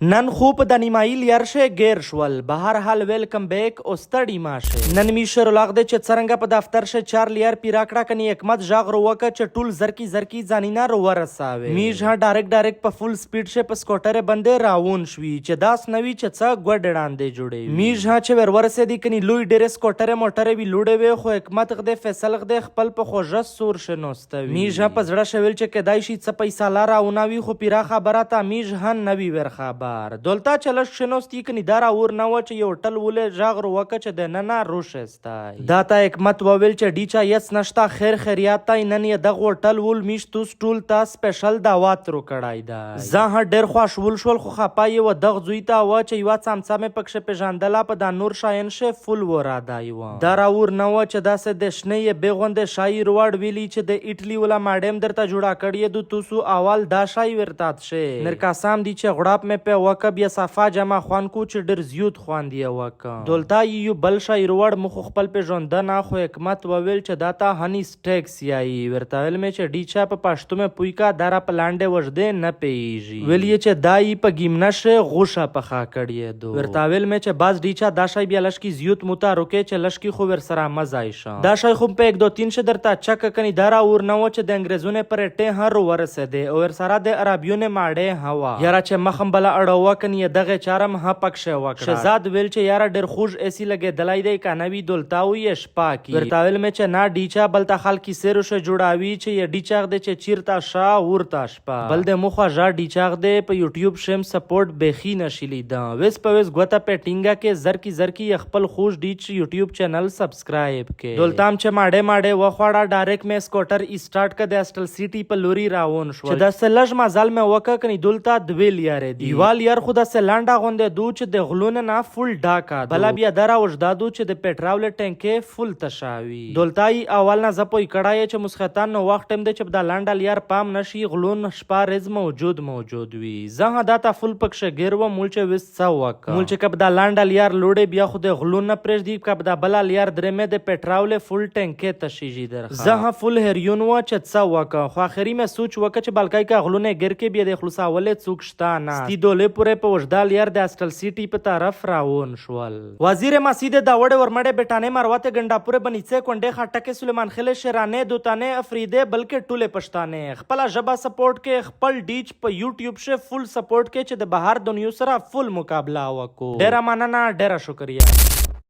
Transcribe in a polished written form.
نن خوب د نیمایي لیارشه گیر شول. به هر حال ویلکم بیک او ستړي ماشه. نن می شروع د چې څرنګه په دفتر شه 4 لیار پیرا کړه کني حکمت ژغ روکه چې ټول زرکی ځانینا رو ورساوي. می ژه ډایرکټ په فول سپیډ شه په سکوټر باندې راون شوي چې داس نوي چې څه ګډړاندې جوړي. می ژه چې ور ورسېدی کني لوی ډېر سکوټر موټر وی لوړې وي خو حکمت غده فیصل غده خپل په خوژه سور شنوستوي. می ژه په زړه شویل چې کدای شي څه پیسې لاره اوناوي خو پیرا خبره تا می ژه نوي ور خبر دولتا چلش شنوستی کنی دارا ور نو چې یو ټل ولې ژغ روکه چې د ننا روشستای داتا حکمت وویل چې ډیچا یس نشتا خیر خیریات تا نن یې دغه ټل ول میش تو سټول تا سپیشل دعوت رو کړای دا زه ډیر خوشول شول خو خپای و دغه زوی تا و چې یو څمڅمه پکښه پیژاندلا په د نور شاین شه فول ورا دایو دارا ور نو چې داسه د شنه بیغوند شاعر وړ ویلی چې د ایټلی ولا ماډم درته جوړا کړی دو توسو اول دا شای ورتات شه نرکاسام دی چې غړاپ مې په وکه بیا صفا جمع خوان کو چې ډیر زیات خوان دی وکه دولتا یو بل شاعر وړ مخ خپل پیژند نه خو حکمت وویل چې داتا هنی سټیکس یای ورتاول مې چې ډیچا په پښتو مې پویکا دارا پلانډه وژدې نه پیږي ویلی چې دای په گیمنشه غوشه پخا کړی دو ورتاول مې چې باز ډیچا دا شای بیا لشکی زیات موتا روکه چې لشکی خو ور سره مزای شه دا شای خو په 1 2 3 ش درته چک کني دارا ور نو چې د انګريزونه پرټه هر ورسېده او ور سره د عربيونه ماډه هوا یاره چې مخم بل اړه کنی دغه چارم ها پکشه وکړه شهزاد ویل چې یاره ډیر خوش ایسی لګې دلای دی کانوي دولتاوی شپا کی ورتاول مې چې نا ډیچا بل تا خلک سیرو شه جوړاوي چې ی ډیچا د چې چیرتا شا ورتا شپا بل د مخه ژا ډیچا د په یوټیوب شم سپورټ بخي نشلی دا وس په وس غوته پټینګه کې زرکی خپل خوش ډیچ یوټیوب چینل سبسکرایب کې دولتام چې ماډه وخواړه ډایرکټ مې سکوټر اسٹارټ ک د اسټل سیټي په لوري راون شو چې د سلج مازال مې وکه کني دولتا دویل یاره دی دیوال یار خدا سے لانډا غونډه دو چې د غلون نه فول ډاکا بلا بیا درا وجدادو چې د پټراول ټانکې فول تشاوي دولتای اول نه زپوي کړای چې مسختان نو وخت ټیم د چې د لانډا یار پام نشي غلون شپارز موجود وي زه داتا فول پکشه ګیرو مولچ وس څوک مولچ کب د لانډا یار لوړې بیا خو د غلون نه پرېږ دی کب د بلا یار درمه د پټراول فول ټانکې تشیجی درخه زه فول هریون و چې څوک خو اخري مې سوچ وکړ چې بلکای کا غلونه ګر کې بیا د خلاصاولې څوک شتا نه ستی دولې پورې په وجدال یار د اسټل سیټي په طرف راون شول وزیر مسجد داوړ ورمړې بټانه مروته ګنډاپور بنیڅه کونډه خټکه سلیمان خیل شرانه دوتانه افریده بلکې ټوله پښتانه خپل ژبه سپورټ کې خپل ډیچ په یوټیوب شه فول سپورټ کې چې د بهر دنیو سره فول مقابله وکړو ډیر مننه ډیر شکریا